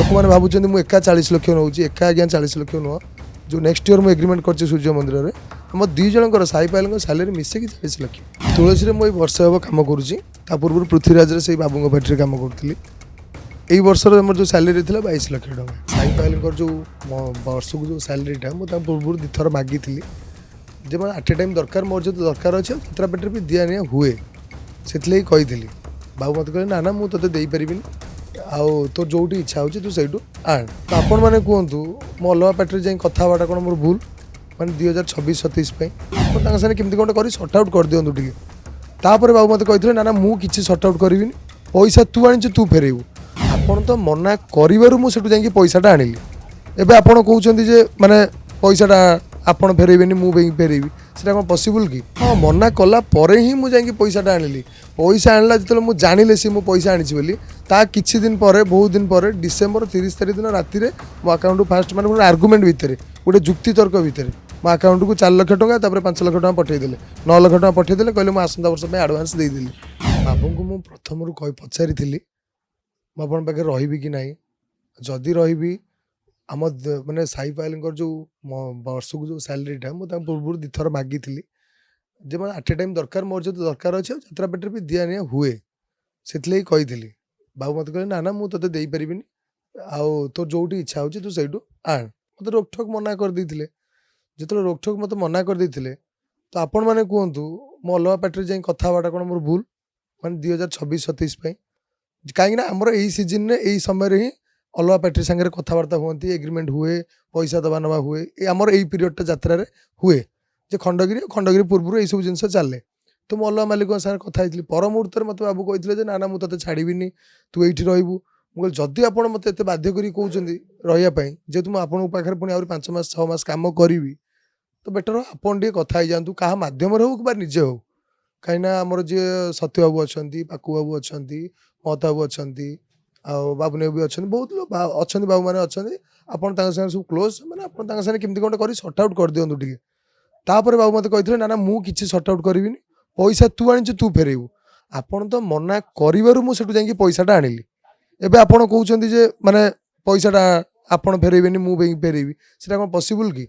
लोक मैंने भावुं मुझे एका 40 लाख नौ एका आज्ञा 40 लाख नुह जो नेक्स्ट इयर मुझे एग्रीमेंट कर सूर्य मंदिर में आम दुई जन साई पाल सालेरी मिसेक 40 लाख तुलसी मुझे वर्ष हम कम करुँची पूर्व पृथ्वीराज से बाबू पार्टी कम करी यही वर्ष जो सैलरी थी 22 लाख टका साई पाल जो वर्ष को जो सैलरीटा मुझे पूर्व दुथर मागी जे मैं आट ए टाइम दरकार मोर जो दरकार अच्छे सतरा पेटर भी दिया निया हुए से कही बाबू मत कहे ना मुझे तोते देपारि आउ तो जो इच्छा हो तू से आण तो आपण मैंने कहतु मो अलग पार्टी जाए कथबाटा कौन मोर भूल मैंने 2026-27 सागे केमती कौन कर सर्ट आउट कर दिंतु टे तापर बाबू मत कही ना मुझे सर्ट आउट करी पैसा तू आनी तू फेरबू आपड़ तो मना कर मुझे जाकि पैसाटा आनिली एवं आपड़ कहते माने पैसाटा आपड़ फेरबेनि मुझे फेरबी से कौन पसिबल कि हाँ मना कला ही मुझे पैसाटा आनिली पैसा आणला जो मुझे जानिले सी मु पैसा आनी बोली ता किछि दिन पर बहुत दिन पर डिसेम्बर 30 तारीख दिन राति मो अकाउंट फास्ट माने गोटे आर्गुमेंट भितर गोटे जुक्ति तर्क भितर मो अकाउंट को 4 लाख टका 5 लाख टका पठेदेले 9 लाख टका पठेदेले कहले मुझे आसंता वर्ष आडभांस देदेली बाबू को मुझे प्रथम रू पचारि मुझे पाखे रही कि ना जदि रही आम मैंने साई पाल जो वर्ष को जो सैलरीटा मुझे पूर्व दुथर मागी जे मैं आट ए टाइम दरकार मोर जो दरकार अच्छे सतरा पेटर भी दिया निया हुए से कही बाबू मत कहे ना मुझे तोते देपारि आउ तो जो इच्छा हो तू से आण मत रोकठोक मना कर जो रोकठोक मत मना कर तो आपण मैंने कहतु मो अलग पार्टी जाए कथबाटा कौन मोर भूल मैंने 2026-27 कहीं आमर यही सीजन यही समय ही अलग पार्टी सागर कथबार्ता हुए एग्रीमेंट हुए पैसा दबा नवा हुए आमर यही पीरियडटा यात्रा हुए जे खंडगिरी पूर्व यही सब जिन चले तो मो अलग मालिक सागर कथा पर मुहूर्त मत बाबू कहते ना मुझे ते छाड़बी तू ये रही मुझे जदि आप मत बाध्य कर कहते रही जेहतु मुझे पाखे पुणी आ 5 मास 6 मास कम करी तो बेटर आपन टे कथा जातु क्या मध्यम हो निजे हो कहीं आमर जी सत्य बाबू अच्छा पाकू बाबू अच्छा महत बाबू अच्छा बाबुने भी अच्छा बहुत लोग अच्छा बाबू मैंने अच्छा आपड़ सब क्लोज मैंने आपके केमती कौन कर सर्ट आउट कर दिंतु टे तापर बाबू मत कही ना मुझे सर्ट आउट करी पैसा तू आनी तू फेरबू आपड़ तो मना कर मुझे जाकि पैसाटा आनिली एवं आपड़ कहते माने पैसाटा आपड़ फेरबेनि मुझे फेरबी से कौन पसिबल कि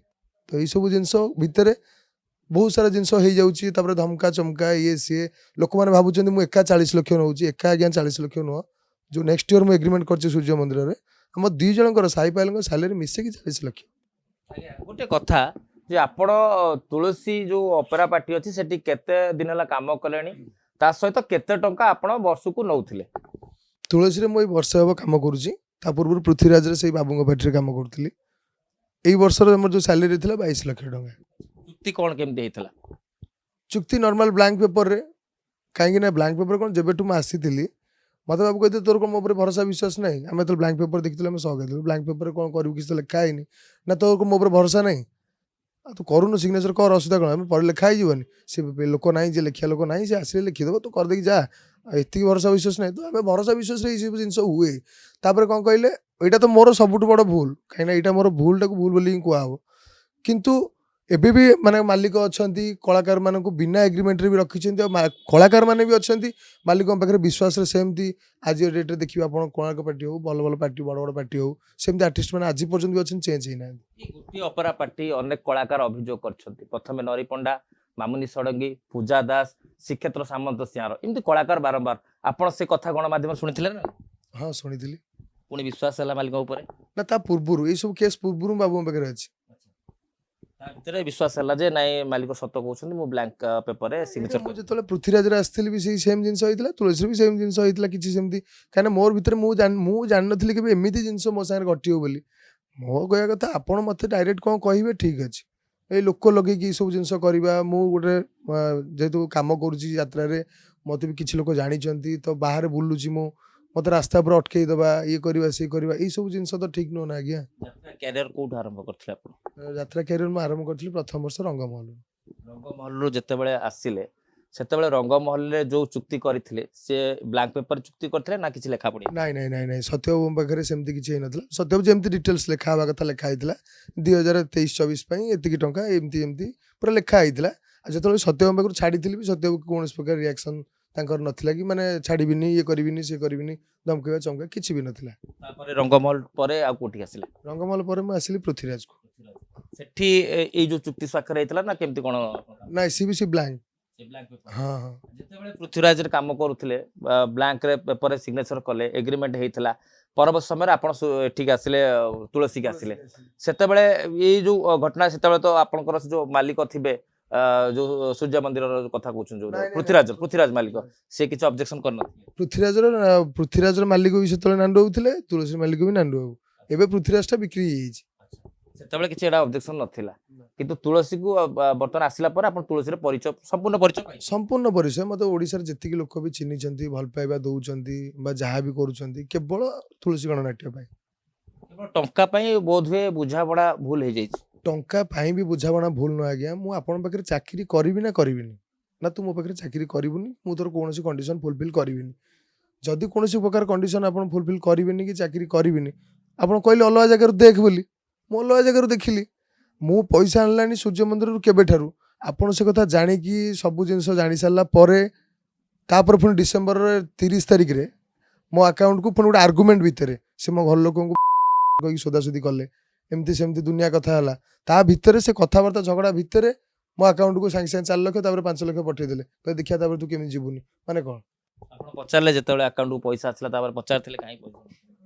तो यही सब जिन भितर बहुत सारा जिनस हो जाऊँगी धमका चमका ये सी लोक मैंने भावुं मुझे एका 40 लाख नौ एका आज्ञा 40 लाख नुह जो नेक्स्ट इयर मुझे एग्रीमेंट कर सूर्य मंदिर में आम दुई जन साई पाल सालेरी मिसेक 40 लाख गोटे कथा जे आपण तुलसी जो ऑपेरा पार्टी अच्छी सेठी केते दिन हला काम कलेनी ता सहित केते टंका आपण वर्ष को नौथिले तुलसी मुझे वर्ष हम कम करुँची पूर्व पृथ्वीराज से बाबू पार्टी कम करी यही वर्ष जो सैलरी थी 22 लाख टका चुक्ति कौन केमती हेतला चुक्ति नॉर्मल ब्लैंक पेपर रे कहीं ब्लैंक पेपर कौन जब तुम आसी मत बाबू कहते तोर कौन मोर भरोसा विश्वास नहीं आम तो ब्लैंक पेपर देखी आम सक ब्लैंक पेपर कौन करूँ किसी लिखा है ना तोर मोर भरोसा नहीं तू करूनु सिग्नेचर कर असुविधा कौन पर लिखा ही सी लोक ना जे लिखा लोक ना सी आसे लिखिदेव तू करदे जा एति भरोसा विश्वास नहीं तो आम भरोसा विश्वास सब जिन हुए तापर कौन कहले यहाँ तो मोर सबुठ बड़ भूल कहीं यहाँ मोर भूलटा को भूल बोली कहब किंतु एबे भी माने मालिक अच्छा कलाकार मान बिना एग्रीमेंट भी रखी कलाकार मैंने भी अच्छा मालिक पाखे विश्वास सेमती आज डेट देखिए आप कोणार्क पार्टी हो भल भल पार्टी बड़ बड़ पार्टी हो सेमती आर्टिस्ट मैंने आज पर्यटन भी अच्छे चेंज ही ना गोटे ऑपेरा पार्टी अनेक कलाकार अभियोग कर प्रथम नरी पंडा मामुनी षडंगी पूजा दास श्रीक्षेत्र सामंत सिंहार एमती कलाकार बारंबार आप से कथा गणमाध्यम शुणी ना हाँ शुणी पुणी विश्वास है मालिक ना ता पूर्व ये सब केस पूर्व बाबू पाखे अच्छी भितर विश्वास है जे नाई मालिक सत कहते मु ब्लैंक पेपर सिग्नेचर जो पृथ्वीराज आसती भी सेम जिन तुलसी भी सेम जिन किसी सेमती कहीं मोर भितर मुझे जान नी कि एमती जिन मो सागर घटो बोली मो कह कथा आप मत डायरेक्ट कौन कहे ठीक अच्छे ये लोक लगे सब जिन करवा मु गोटे जेहेतु कम करुँ मत भी किसी लोक जानी तो बाहर बुलूची मु मत रास्ता पर अटकईदबा ये करवा सी करवा ये सब जिन तो ठीक नुह ना आज्ञा कैरियर कोड आरंभ करथिले आपण यात्रा कैरियर में आरंभ करी प्रथम वर्ष रंगमहल जितेबाला आसिले सेतेबाला रंगमहल जो चुक्ति करथिले से ब्लैंक पेपर चुक्ति करथिले ना किछि लेखा पड़ी नाई नाई नाई नाई सत्यबाबू पाखे सेमती किसी नथिला सत्यबाबू जेमती डिटेल्स लिखा हवा कथा लिखा होता 2023-24 एतिकी टंका एमती एमती पूरा लिखा होता जो सत्यबाबू पाखु छाड़ी भी सत्यबाबू कौन प्रकार रिएक्शन ତାଙ୍କର ନଥିଲା କି ମାନେ ଛାଡ଼ିବିନି ଇଏ କରିବିନି ସେ କରିବିନି ଧମକେଇବା ଚମକେଇବା କିଛି ବି ନଥିଲା। ତାପରେ ରଙ୍ଗମହଲ ପରେ ଆଉ କୋଉଠି ଆସିଲେ? ରଙ୍ଗମହଲ ପରେ ମୁଁ ଆସିଲି ପୃଥ୍ୱୀରାଜକୁ। ସେଠି ଏଇ ଯୋଉ ଚୁକ୍ତି ସ୍ୱାକ୍ଷର ହେଇଥିଲା ନା କେମିତି କଣ? ନାଇଁ ସିବିସି ବ୍ଲାଙ୍କ। ସେ blank paper। ହଁ ହଁ ଯେତେବେଳେ ପୃଥ୍ୱୀରାଜରେ କାମ କରୁଥିଲେ ବ୍ଲାଙ୍କରେ ପେପରରେ ସିଗ୍ନେଚର କଲେ ଏଗ୍ରିମେଣ୍ଟ ହେଇଥିଲା ପରବର୍ତ୍ତୀ ସମୟରେ ଆପଣ ଏଠିକି ଆସିଲେ ତୁଳସୀକି ଆସିଲେ ସେତେବେଳେ ଏଇ ଯୋଉ ଘଟଣା ସେତେବେଳେ ତ ଆପଣଙ୍କର ସେ ଯୋଉ ମାଲିକ ଥିବେ ଯୋଉ ସୂର୍ଯ୍ୟ ମନ୍ଦିରର କଥା କହୁଛନ୍ତି ଯୋଉ ନାଇଁ, ନାଇଁ, ପୃଥ୍ୱୀରାଜ ମାଲିକ ସେ କିଛି ଅବଜେକ୍ସନ କରିନଥିଲେ? ପୃଥ୍ୱୀରାଜର ମାଲିକ ବି ସେତେବେଳେ ନାଣ୍ଡୁ ହଉଥିଲେ, ତୁଳସୀ ମାଲିକ ବି ନାଣ୍ଡୁ ହବୁ। ଏବେ ପୃଥ୍ୱୀରାଜଟା ବିକ୍ରି ହେଇଯାଇଛି। ସେତେବେଳେ କିଛି ଏଟା ଅବଜେକ୍ସନ ନଥିଲା କିନ୍ତୁ ତୁଳସୀକୁ ବର୍ତ୍ତମାନ ଆସିଲା ପରେ ଆପଣ ତୁଳସୀର ପରିଚୟ ସମ୍ପୂର୍ଣ୍ଣ ପରିଚୟ ପାଇଲେ। ସମ୍ପୂର୍ଣ୍ଣ ପରିଚୟ ମୋତେ ଓଡ଼ିଶାରେ ଯେତିକି ଲୋକ ବି ଚିହ୍ନିଛନ୍ତି ଭଲ ପାଇବା ଦଉଛନ୍ତି ବା ଯାହା ବି କରୁଛନ୍ତି କେବଳ ତୁଳସୀ ଗଣନାଟ୍ୟ ପାଇଁ। କେବଳ ଟଙ୍କା ପାଇଁ ବୋଧ ହୁଏ ବୁଝାପଡ଼ା ଭୁଲ ହେଇଯାଇଛି। ଟଙ୍କା ପାଇଁ ବି ବୁଝାମଣା ଭୁଲ ନୁହଁ ଆଜ୍ଞା। ମୁଁ ଆପଣଙ୍କ ପାଖରେ ଚାକିରି କରିବି ନା କରିବିନି ନା ତୁ ମୋ ପାଖରେ ଚାକିରି କରିବୁନି ମୁଁ ତୋର କୌଣସି କଣ୍ଡିସନ ଫୁଲଫିଲ୍ କରିବିନି। ଯଦି କୌଣସି ପ୍ରକାର କଣ୍ଡିସନ ଆପଣ ଫୁଲଫିଲ୍ କରିବେନି କି ଚାକିରି କରିବିନି ଆପଣ କହିଲେ ଅଲଗା ଜାଗାରୁ ଦେଖ ବୋଲି ମୁଁ ଅଲଗା ଜାଗାରୁ ଦେଖିଲି। ମୁଁ ପଇସା ଆଣିଲାଣି ସୂର୍ଯ୍ୟ ମନ୍ଦିରରୁ କେବେଠାରୁ ଆପଣ ସେ କଥା ଜାଣିକି ସବୁ ଜିନିଷ ଜାଣି ସାରିଲା ପରେ ତାପରେ ପୁଣି ଡିସେମ୍ବର 30 ତାରିଖରେ ମୋ ଆକାଉଣ୍ଟକୁ ପୁଣି ଗୋଟେ ଆର୍ଗୁମେଣ୍ଟ ଭିତରେ ସେ ମୋ ଘର ଲୋକଙ୍କୁ କହିକି ସୋଦାସୋଦି କଲେ ଏମିତି ସେମିତି ଦୁନିଆ କଥା ହେଲା। ତା ଭିତରେ ସେ କଥାବାର୍ତ୍ତା ଝଗଡ଼ା ଭିତରେ ମୋ ଆକାଉଣ୍ଟକୁ ସାଙ୍ଗେ ସାଙ୍ଗେ 4 ଲକ୍ଷ ତାପରେ 5 ଲକ୍ଷ ପଠେଇଦେଲେ କହିଲେ ଦେଖିବା ତାପରେ ତୁ କେମିତି ଯିବୁନି ମାନେ କ'ଣ? ଆପଣ ପଚାରିଲେ ଯେତେବେଳେ ଆକାଉଣ୍ଟକୁ ପଇସା ଆସିଲା ତାପରେ ପଚାରିଥିଲେ କାହିଁ ପଇସା?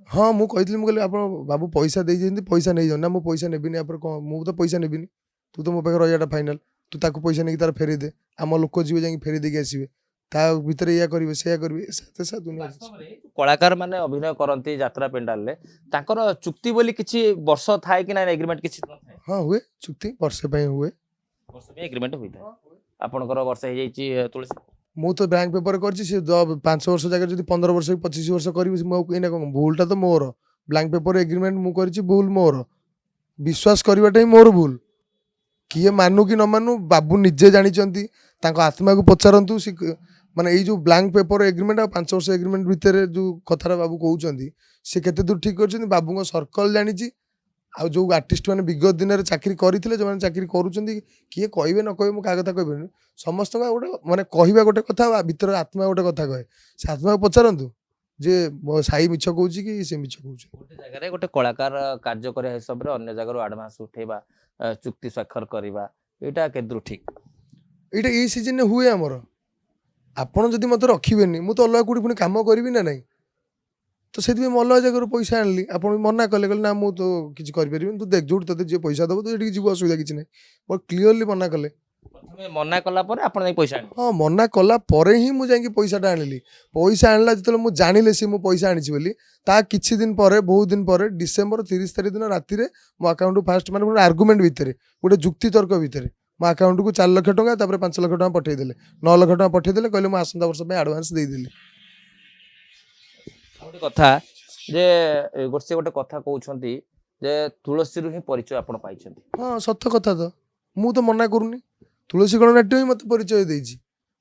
ହଁ ମୁଁ କହିଥିଲି ମୁଁ କହିଲି ଆପଣ ବାବୁ ପଇସା ଦେଇଛନ୍ତି ପଇସା ନେଇଯାଉ ନା ମୁଁ ପଇସା ନେବିନି ଆପଣ କ'ଣ ମୁଁ ତ ପଇସା ନେବିନି ତୁ ତ ମୋ ପାଖରେ ରହିବାଟା ଫାଇନାଲ ତୁ ତାକୁ ପଇସା ନେଇକି ତାର ଫେରେଇ ଦେ ଆମ ଲୋକ ଯିବେ ଯାଇକି ଫେରେଇ ଦେଇକି ଆସିବେ ତା ଭିତରେ ଏଇଆ କରିବେ ସେଇଆ କରିବେ ଦୁନିଆ କଳାକାର ମାନେ ଅଭିନୟ କରନ୍ତି ଯାତ୍ରା ପେଣ୍ଡାଲରେ ତାଙ୍କର ଚୁକ୍ତି ବୋଲି କିଛି ବର୍ଷ ଥାଏ କି ନାଇଁ ଏଗ୍ରିମେଣ୍ଟ କିଛି ନଥାଏ? ହଁ ହୁଏ ଚୁକ୍ତି ବର୍ଷେ ପାଇଁ ହୁଏ। ବର୍ଷ ପାଇଁ ଏଗ୍ରିମେଣ୍ଟ ହୋଇଥାଏ। ଆପଣଙ୍କର ବର୍ଷ ହେଇଯାଇଛି ତୁଳସୀ? ମୁଁ ତ ବ୍ୟାଙ୍କ ପେପର କରିଛି ସେ 5 ବର୍ଷ ଜାଗାରେ ଯଦି 15 ବର୍ଷ କି 25 ବର୍ଷ କରିବି ମୁଁ ଏଇନା କ'ଣ ଭୁଲଟା ତ ମୋର ବ୍ଲାଙ୍କ ପେପର ଏଗ୍ରିମେଣ୍ଟ ମୁଁ କରିଛି ଭୁଲ ମୋର ବିଶ୍ୱାସ କରିବାଟା ହିଁ ମୋର ଭୁଲ। କିଏ ମାନୁ କି ନ ମାନୁ ବାବୁ ନିଜେ ଜାଣିଛନ୍ତି ତାଙ୍କ ଆତ୍ମାକୁ ପଚାରନ୍ତୁ ସେ ମାନେ ଏଇ ଯେଉଁ ବ୍ଲାଙ୍କ ପେପର ଏଗ୍ରିମେଣ୍ଟ ଆଉ 5 ବର୍ଷ ଏଗ୍ରିମେଣ୍ଟ ଭିତରେ ଯେଉଁ କଥାଟା ବାବୁ କହୁଛନ୍ତି ସେ କେତେ ଦୂର ଠିକ୍ କରିଛନ୍ତି ବାବୁଙ୍କ ସର୍କଲ ଜାଣିଛି। ଆଉ ଯେଉଁ ଆର୍ଟିଷ୍ଟ ମାନେ ବିଗତ ଦିନରେ ଚାକିରି କରିଥିଲେ ଯେଉଁମାନେ ଚାକିରି କରୁଛନ୍ତି କିଏ କହିବେ ନ କହିବେ ମୁଁ କାହା କଥା କହିବିନି ସମସ୍ତଙ୍କ ଗୋଟେ ମାନେ କହିବା ଗୋଟେ କଥା ଭିତରେ ଆତ୍ମା ଗୋଟେ କଥା କହେ ସେ ଆତ୍ମାକୁ ପଚାରନ୍ତୁ ଯେ ମୋ ସାଇ ମିଛ କହୁଛି କି ସେ ମିଛ କହୁଛି। ଗୋଟେ ଜାଗାରେ ଗୋଟେ କଳାକାର କାର୍ଯ୍ୟ କରିବା ହିସାବରେ ଅନ୍ୟ ଜାଗାରୁ ଆଡଭାନ୍ସ ଉଠେଇବା ଚୁକ୍ତି ସ୍ୱାକ୍ଷର କରିବା ଏଇଟା କେତେ ଠିକ୍? ଏଇଟା ଏଇ ସିଜନରେ ହୁଏ ଆମର। ଆପଣ ଯଦି ମୋତେ ରଖିବେନି ମୁଁ ତ ଅଲଗା କୋଉଠି ପୁଣି କାମ କରିବି ନା ନାହିଁ ତ ସେଥିପାଇଁ ମୁଁ ଅଲଗା ଜାଗାରୁ ପଇସା ଆଣିଲି ଆପଣ ବି ମନା କଲେ କହିଲେ ନା ମୁଁ ତ କିଛି କରିପାରିବିନି ତୁ ଦେଖ ଯୋଉଠି ତୋତେ ଯିଏ ପଇସା ଦେବ ତୁ ଏଠିକି ଯିବୁ ଅସୁବିଧା କିଛି ନାହିଁ ମୋର କ୍ଲିୟରଲି ମନା କଲେ। ପ୍ରଥମେ ମନା କଲା ପରେ ଆପଣ ଯାଇ ପଇସା ଆଣିଲେ? ହଁ ମନା କଲା ପରେ ହିଁ ମୁଁ ଯାଇକି ପଇସାଟା ଆଣିଲି। ପଇସା ଆଣିଲା ଯେତେବେଳେ ମୁଁ ଜାଣିଲେ ସେ ମୁଁ ପଇସା ଆଣିଛି ବୋଲି ତା କିଛି ଦିନ ପରେ ବହୁତ ଦିନ ପରେ ଡିସେମ୍ବର 30 ତାରିଖ ଦିନ ରାତିରେ ମୋ ଆକାଉଣ୍ଟକୁ ଫାଷ୍ଟ ମାନେ ଗୋଟେ ଆର୍ଗୁମେଣ୍ଟ ଭିତରେ ଗୋଟେ ଯୁକ୍ତି ତର୍କ ଭିତରେ ମୋ ଆକାଉଣ୍ଟକୁ 4 ଲକ୍ଷ ଟଙ୍କା ତାପରେ 5 ଲକ୍ଷ ଟଙ୍କା ପଠେଇଦେଲେ 9 ଲକ୍ଷ ଟଙ୍କା ପଠେଇଦେଲେ କହିଲେ ମୁଁ ଆସନ୍ତା ବର୍ଷ ପାଇଁ ଆଡ଼ଭାନ୍ସ ଦେଇଦେଲି। ଆଉ ଗୋଟେ କଥା ଯେ ଗୋଟେ କଥା କହୁଛନ୍ତି ଯେ ତୁଳସୀରୁ ହିଁ ପରିଚୟ ଆପଣ ପାଇଛନ୍ତି। ହଁ ସତ କଥା ତ ମୁଁ ତ ମନା କରୁନି ତୁଳସୀ ଗଣନାଟ୍ୟ ହିଁ ମୋତେ ପରିଚୟ ଦେଇଛି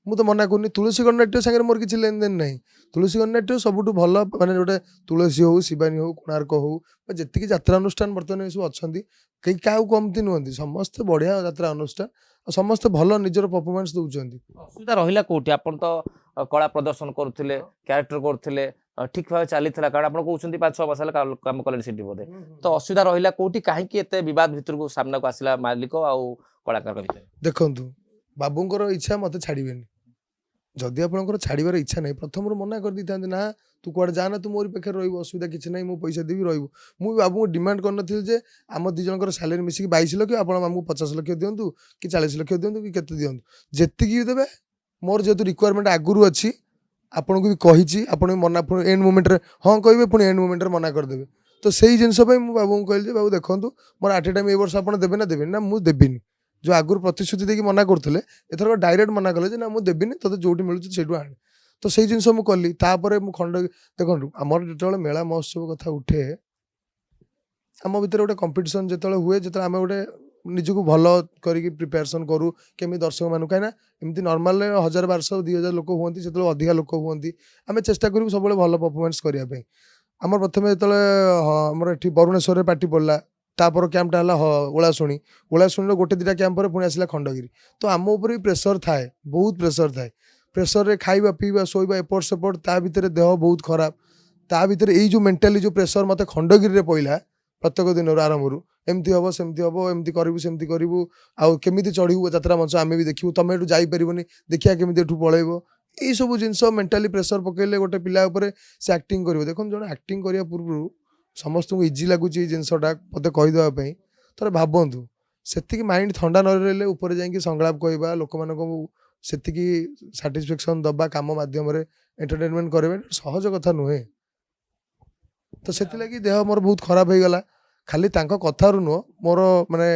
ମୁଁ ତ ମନା କରୁନି ତୁଳସୀ ଗଣନାଟ୍ୟ ସାଙ୍ଗରେ ମୋର କିଛି ଲେନଦେନ ନାହିଁ। ତୁଳସୀ ଗଣନାଟ୍ୟ ସବୁଠୁ ଭଲ ମାନେ ଗୋଟେ ତୁଳସୀ ହଉ ଶିବାନୀ ହଉ କୋଣାର୍କ ହଉ ବା ଯେତିକି ଯାତ୍ରା ଅନୁଷ୍ଠାନ ବର୍ତ୍ତମାନ ଏସବୁ ଅଛନ୍ତି କେହି କାହାକୁ କମତି ନୁହନ୍ତି ସମସ୍ତେ ବଢ଼ିଆ ଯାତ୍ରା ଅନୁଷ୍ଠାନ ଆଉ ସମସ୍ତେ ଭଲ ନିଜର ପରଫର୍ମାନ୍ସ ଦେଉଛନ୍ତି। ଅସୁବିଧା ରହିଲା କୋଉଠି? ଆପଣ ତ କଳା ପ୍ରଦର୍ଶନ କରୁଥିଲେ କ୍ୟାରେକ୍ଟର କରୁଥିଲେ ଠିକ ଭାବେ ଚାଲିଥିଲା କାରଣ ଆପଣ କହୁଛନ୍ତି 5-6 ବର୍ଷ ହେଲା କାମ କଲେଣି ସେଠି ବୋଧେ ତ ଅସୁବିଧା ରହିଲା କୋଉଠି କାହିଁକି ଏତେ ବିବାଦ ଭିତରକୁ ସାମ୍ନାକୁ ଆସିଲା ମାଲିକ ଆଉ କଳାକାର ଭିତରେ? ଦେଖନ୍ତୁ ବାବୁଙ୍କର ଇଚ୍ଛା ମୋତେ ଛାଡ଼ିବେନି ଯଦି ଆପଣଙ୍କର ଛାଡ଼ିବାର ଇଚ୍ଛା ନାହିଁ ପ୍ରଥମରୁ ମନା କରିଦେଇଥାନ୍ତି ନା ତୁ କୁଆଡ଼େ ଯା ନା ତୁ ମୋରି ପାଖରେ ରହିବୁ ଅସୁବିଧା କିଛି ନାହିଁ ମୁଁ ପଇସା ଦେବି ରହିବୁ। ମୁଁ ବି ବାବୁଙ୍କୁ ଡିମାଣ୍ଡ କରିନଥିଲି ଯେ ଆମ ଦୁଇ ଜଣଙ୍କର ସାଲେରୀ ମିଶିକି 22 ଲକ୍ଷ ଆପଣ ଆମକୁ 50 ଲକ୍ଷ ଦିଅନ୍ତୁ କି 40 ଲକ୍ଷ ଦିଅନ୍ତୁ କି କେତେ ଦିଅନ୍ତୁ ଯେତିକି ବି ଦେବେ ମୋର ଯେହେତୁ ରିକ୍ୱାରମେଣ୍ଟ ଆଗରୁ ଅଛି ଆପଣଙ୍କୁ ବି କହିଛି ଆପଣ ବି ମନା ପୁଣି ଏଣ୍ଡ ମୁମେଣ୍ଟରେ ହଁ କହିବେ ପୁଣି ଏଣ୍ଡ ମୁମେଣ୍ଟରେ ମନା କରିଦେବେ ତ ସେଇ ଜିନିଷ ପାଇଁ ମୁଁ ବାବୁଙ୍କୁ କହିଲି ଯେ ବାବୁ ଦେଖନ୍ତୁ ମୋର ଆଟ୍ ଏ ଟାଇମ୍ ଏଇ ବର୍ଷ ଆପଣ ଦେବେ ନା ଦେବେନି ନା ମୁଁ ଦେବିନି ଯେଉଁ ଆଗରୁ ପ୍ରତିଶ୍ରୁତି ଦେଇକି ମନା କରୁଥିଲେ ଏଥରକ ଡାଇରେକ୍ଟ ମନା କଲେ ଯେ ନା ମୁଁ ଦେବିନି ତୋତେ ଯେଉଁଠି ମିଳୁଛି ସେଇଠୁ ଆଣେ ତ ସେଇ ଜିନିଷ ମୁଁ କଲି। ତାପରେ ମୁଁ ଦେଖନ୍ତୁ ଆମର ଯେତେବେଳେ ମେଳା ମହୋତ୍ସବ କଥା ଉଠେ ଆମ ଭିତରେ ଗୋଟେ କମ୍ପିଟିସନ୍ ଯେତେବେଳେ ହୁଏ ଯେତେବେଳେ ଆମେ ଗୋଟେ ନିଜକୁ ଭଲ କରିକି ପ୍ରିପାରେସନ୍ କରୁ କେମିତି ଦର୍ଶକମାନଙ୍କୁ କାହିଁକିନା ଏମିତି ନର୍ମାଲରେ 1000-1200-2000 ଲୋକ ହୁଅନ୍ତି ସେତେବେଳେ ଅଧିକା ଲୋକ ହୁଅନ୍ତି ଆମେ ଚେଷ୍ଟା କରିବୁ ସବୁବେଳେ ଭଲ ପରଫର୍ମାନ୍ସ କରିବା ପାଇଁ। ଆମର ପ୍ରଥମେ ଯେତେବେଳେ ଆମର ଏଠି ବରୁଣେଶ୍ୱରରେ ପାର୍ଟି ପଡ଼ିଲା ତାପରେ କ୍ୟାମ୍ପଟା ହେଲା ଓଳାଶୁଣୀର ଗୋଟେ ଦୁଇଟା କ୍ୟାମ୍ପ ପରେ ପୁଣି ଆସିଲା ଖଣ୍ଡଗିରି ତ ଆମ ଉପରେ ବି ପ୍ରେସର ଥାଏ ବହୁତ ପ୍ରେସର ଥାଏ ପ୍ରେସରରେ ଖାଇବା ପିଇବା ଶୋଇବା ଏପଟ ସେପଟ ତା ଭିତରେ ଦେହ ବହୁତ ଖରାପ ତା ଭିତରେ ଏଇ ଯେଉଁ ମେଣ୍ଟାଲି ଯେଉଁ ପ୍ରେସର ମୋତେ ଖଣ୍ଡଗିରିରେ ପଇଲା ପ୍ରତ୍ୟେକ ଦିନରୁ ଆରମ୍ଭରୁ ଏମିତି ହେବ ସେମିତି ହେବ ଏମିତି କରିବୁ ସେମିତି କରିବୁ ଆଉ କେମିତି ଚଢ଼ିବୁ ଯାତ୍ରା ମଞ୍ଚ ଆମେ ବି ଦେଖିବୁ ତମେ ଏଠୁ ଯାଇପାରିବନି ଦେଖିବା କେମିତି ଏଠୁ ପଳେଇବ ଏଇସବୁ ଜିନିଷ ମେଣ୍ଟାଲି ପ୍ରେସର ପକେଇଲେ ଗୋଟେ ପିଲା ଉପରେ ସେ ଆକ୍ଟିଂ କରିବ ଦେଖନ୍ତୁ ଜଣେ ଆକ୍ଟିଂ କରିବା ପୂର୍ବରୁ ସମସ୍ତଙ୍କୁ ଇଜି ଲାଗୁଛି ଏଇ ଜିନିଷଟା ମୋତେ କହିଦେବା ପାଇଁ ଥରେ ଭାବନ୍ତୁ ସେତିକି ମାଇଣ୍ଡ ଥଣ୍ଡା ନ ରହିଲେ ଉପରେ ଯାଇକି ସଂଳାପ କହିବା ଲୋକମାନଙ୍କୁ ସେତିକି ସାଟିସ୍ଫ୍ୟାକ୍ସନ୍ ଦେବା କାମ ମାଧ୍ୟମରେ ଏଣ୍ଟରଟେନମେଣ୍ଟ କରିବା ସହଜ କଥା ନୁହେଁ ତ ସେଥିଲାଗି ଦେହ ମୋର ବହୁତ ଖରାପ ହେଇଗଲା ଖାଲି ତାଙ୍କ କଥାରୁ ନୁହଁ ମୋର ମାନେ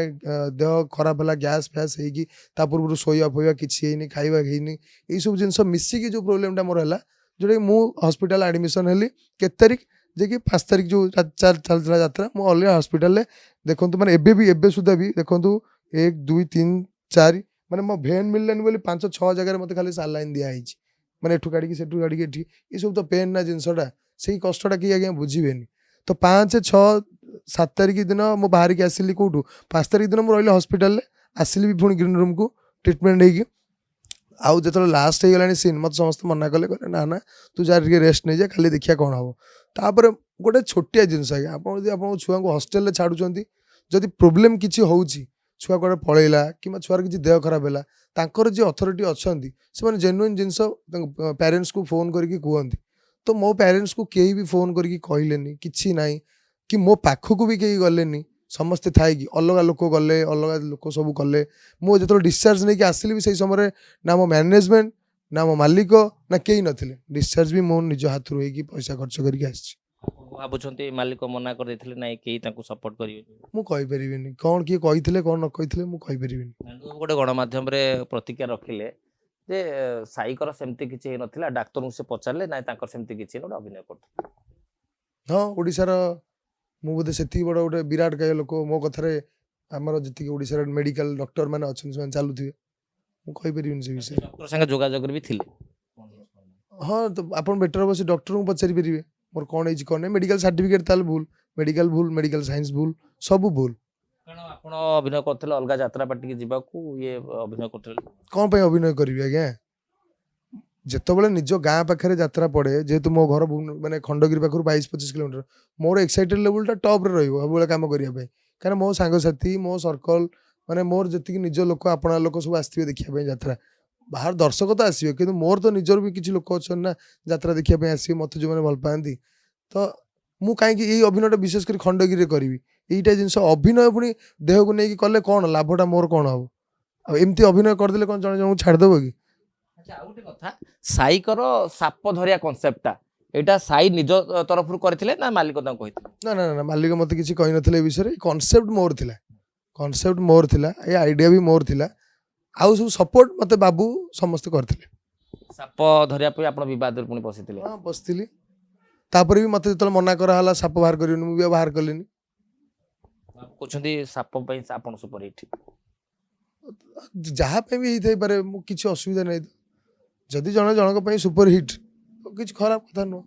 ଦେହ ଖରାପ ହେଲା ଗ୍ୟାସ୍ ଫ୍ୟାସ୍ ହେଇକି ତା ପୂର୍ବରୁ ଶୋଇବା ଫୋଇବା କିଛି ହେଇନି ଖାଇବା ହେଇନି ଏଇସବୁ ଜିନିଷ ମିଶିକି ଯେଉଁ ପ୍ରୋବ୍ଲେମଟା ମୋର ହେଲା ଯେଉଁଟାକି ମୁଁ ହସ୍ପିଟାଲ ଆଡ଼ମିସନ୍ ହେଲି କେତେ ତାରିଖ ଯେ କି 5 ତାରିଖ ଯେଉଁ ଚାଲିଥିଲା ଯାତ୍ରା ମୁଁ ଅଲରେଡ଼ି ହସ୍ପିଟାଲରେ ଦେଖନ୍ତୁ ମାନେ ଏବେ ସୁଦ୍ଧା ବି ଦେଖନ୍ତୁ 1 2 3 4 ମାନେ ମୋ ଭେନ୍ ମିଳିଲାନି ବୋଲି 5-6 ଜାଗାରେ ମୋତେ ଖାଲି ସାଲାଇନ୍ ଦିଆହେଇଛି ମାନେ ଏଠୁ କାଢ଼ିକି ସେଠୁ କାଢ଼ିକି ଏଠି ଏସବୁ ତ ପେନ୍ ନା ଜିନିଷଟା ସେଇ କଷ୍ଟଟା କେହି ଆଜ୍ଞା ବୁଝିବେନି ତ 5-6-7 ତାରିଖ ଦିନ ମୁଁ ବାହାରିକି ଆସିଲି କେଉଁଠୁ 5 ତାରିଖ ଦିନ ମୁଁ ରହିଲି ହସ୍ପିଟାଲରେ ଆସିଲି ବି ପୁଣି ଗ୍ରୀନ୍ ରୁମ୍କୁ ଟ୍ରିଟମେଣ୍ଟ ହେଇକି ଆଉ ଯେତେବେଳେ ଲାଷ୍ଟ ହେଇଗଲାଣି ସିନ୍ ମୋତେ ସମସ୍ତେ ମନା କଲେ କହିଲେ ନା ନା ତୁ ଯାହା ଟିକେ ରେଷ୍ଟ ନେଇଯା ଖାଲି ଦେଖିବା କ'ଣ ହେବ ତାପରେ ଗୋଟେ ଛୋଟିଆ ଜିନିଷ ଆଜ୍ଞା ଆପଣ ଯଦି ଆପଣଙ୍କ ଛୁଆଙ୍କୁ ହଷ୍ଟେଲରେ ଛାଡ଼ୁଛନ୍ତି ଯଦି ପ୍ରୋବ୍ଲେମ୍ କିଛି ହେଉଛି ଛୁଆ କୁଆଡ଼େ ପଳେଇଲା କିମ୍ବା ଛୁଆର କିଛି ଦେହ ଖରାପ ହେଲା ତାଙ୍କର ଯିଏ ଅଥରିଟି ଅଛନ୍ତି ସେମାନେ ଜେନୁଇନ୍ ଜିନିଷ ପ୍ୟାରେଣ୍ଟସ୍କୁ ଫୋନ୍ କରିକି କୁହନ୍ତି ତ ମୋ ପ୍ୟାରେଣ୍ଟସ୍କୁ କେହି ବି ଫୋନ୍ କରିକି କହିଲେନି କିଛି ନାହିଁ କି ମୋ ପାଖକୁ ବି କେହି ଗଲେନି ସମସ୍ତେ ଥାଇକି ଅଲଗା ଲୋକ ଗଲେ ଅଲଗା ଲୋକ ସବୁ କଲେ ମୁଁ ଯେତେବେଳେ ଡିସଚାର୍ଜ ନେଇକି ଆସିଲି ବି ସେଇ ସମୟରେ ନା ମୋ ମ୍ୟାନେଜମେଣ୍ଟ ନା ମୋ ମାଲିକ ନା କେହି ନଥିଲେ ଡିସଚାର୍ଜ ବି ମୁଁ ନିଜ ହାତରୁ ହେଇକି ପଇସା ଖର୍ଚ୍ଚ କରିକି ଆସିଛି ଭାବୁଛନ୍ତି ମାଲିକ ମନା କରିଦେଇଥିଲେ ନାଇଁ କେହି ତାଙ୍କୁ ସପୋର୍ଟ କରିବେ ମୁଁ କହିପାରିବିନି କ'ଣ କିଏ କହିଥିଲେ କ'ଣ ନ କହିଥିଲେ ମୁଁ କହିପାରିବିନି ଗୋଟେ ଗଣମାଧ୍ୟମରେ ପ୍ରତିକ୍ରିୟା ରଖିଲେ ଯେ ସାଇକର ସେମିତି କିଛି ହେଇନଥିଲା ଡାକ୍ତରଙ୍କୁ ସେ ପଚାରିଲେ ନାଇଁ ତାଙ୍କର ସେମିତି କିଛି ଗୋଟେ ଅଭିନୟ କରୁଥିଲେ ହଁ ଓଡ଼ିଶାର ମୁଁ ବୋଧେ ସେତିକି ବଡ଼ ଗୋଟେ ବିରାଟ କାୟ ଲୋକ ମୋ କଥାରେ ଆମର ଯେତିକି ଓଡ଼ିଶାର ମେଡ଼ିକାଲ ଡକ୍ଟର ମାନେ ଅଛନ୍ତି ସେମାନେ ଚାଲୁଥିବେ ମୁଁ କହିପାରିବିନି ସେ ବିଷୟରେ ଡକ୍ଟର ସାଙ୍ଗେ ଯୋଗାଯୋଗରେ ବି ଥିଲେ ହଁ ତ ଆପଣ ବେଟର ହେବ ସେ ଡକ୍ଟରଙ୍କୁ ପଚାରି ପାରିବେ ମୋର କ'ଣ ହେଇଛି କ'ଣ ନାହିଁ ମେଡ଼ିକାଲ ସାର୍ଟିଫିକେଟ୍ ତାହେଲେ ଭୁଲ ମେଡ଼ିକାଲ ସାଇନ୍ସ ଭୁଲ ସବୁ ଭୁଲ କାରଣ ଆପଣ ଅଭିନୟ କରୁଥିଲେ ଅଲଗା ଯାତ୍ରା ପାର୍ଟିକି ଯିବାକୁ ଇଏ ଅଭିନୟ କରୁଥିଲେ କ'ଣ ପାଇଁ ଅଭିନୟ କରିବି ଆଜ୍ଞା ଯେତେବେଳେ ନିଜ ଗାଁ ପାଖରେ ଯାତ୍ରା ପଡ଼େ ଯେହେତୁ ମୋ ଘର ମାନେ ଖଣ୍ଡଗିରି ପାଖରୁ 22-25 କିଲୋମିଟର ମୋର ଏକ୍ସାଇଟେଡ୍ ଲେଭେଲଟା ଟପ୍ରେ ରହିବ ସବୁବେଳେ କାମ କରିବା ପାଇଁ କାରଣ ମୋ ସାଙ୍ଗସାଥି ମୋ ସର୍କଲ ମାନେ ମୋର ଯେତିକି ନିଜ ଲୋକ ଆପଣା ଲୋକ ସବୁ ଆସିଥିବେ ଦେଖିବା ପାଇଁ ଯାତ୍ରା ବାହାର ଦର୍ଶକ ତ ଆସିବେ କିନ୍ତୁ ମୋର ତ ନିଜର ବି କିଛି ଲୋକ ଅଛନ୍ତି ନା ଯାତ୍ରା ଦେଖିବା ପାଇଁ ଆସିବେ ମୋତେ ଯେଉଁମାନେ ଭଲ ପାଆନ୍ତି ତ ମୁଁ କାହିଁକି ଏଇ ଅଭିନୟଟା ବିଶେଷ କରି ଖଣ୍ଡଗିରିରେ କରିବି ଏଇଟା ଜିନିଷ ଅଭିନୟ ପୁଣି ଦେହକୁ ନେଇକି କଲେ କ'ଣ ଲାଭଟା ମୋର କ'ଣ ହେବ ଆଉ ଏମିତି ଅଭିନୟ କରିଦେଲେ କ'ଣ ଜଣେ ଜଣଙ୍କୁ ଛାଡ଼ିଦେବ କି ଆଚ୍ଛା ଆଉ ଗୋଟେ କଥା ସାଇକର ସାପ ଧରିଆ କନସେପ୍ଟଟା ଏଇଟା ସାଇ ନିଜ ତରଫରୁ କରିଥିଲେ ନା ମାଲିକ ତାଙ୍କୁ କହିଥିଲେ ନା ନା ନା ମାଲିକ ମୋତେ କିଛି କହିନଥିଲେ ଏ ବିଷୟରେ କନସେପ୍ଟ ମୋର ଥିଲା ଏ ଆଇଡ଼ିଆ ବି ମୋର ଥିଲା ଆଉ ସବୁ ସପୋର୍ଟ ମୋତେ ବାବୁ ସମସ୍ତେ କରିଥିଲେ ସାପ ଧରିବା ପାଇଁ ଆପଣ ବିବାଦରେ ପୁଣି ବସିଥିଲେ ହଁ ବସିଥିଲି ତାପରେ ବି ମୋତେ ଯେତେବେଳେ ମନା କରାହେଲା ସାପ ବାହାର କରିବନି ମୁଁ ବି ଆଉ ବାହାର କଲିନି କହୁଛନ୍ତି ସାପ ପାଇଁ ଆପଣ ସୁପର ହିଟ୍ ଯାହା ପାଇଁ ବି ହେଇଥାଇପାରେ ମୁଁ କିଛି ଅସୁବିଧା ନାହିଁ ଯଦି ଜଣଙ୍କ ପାଇଁ ସୁପର ହିଟ୍ କିଛି ଖରାପ କଥା ନୁହଁ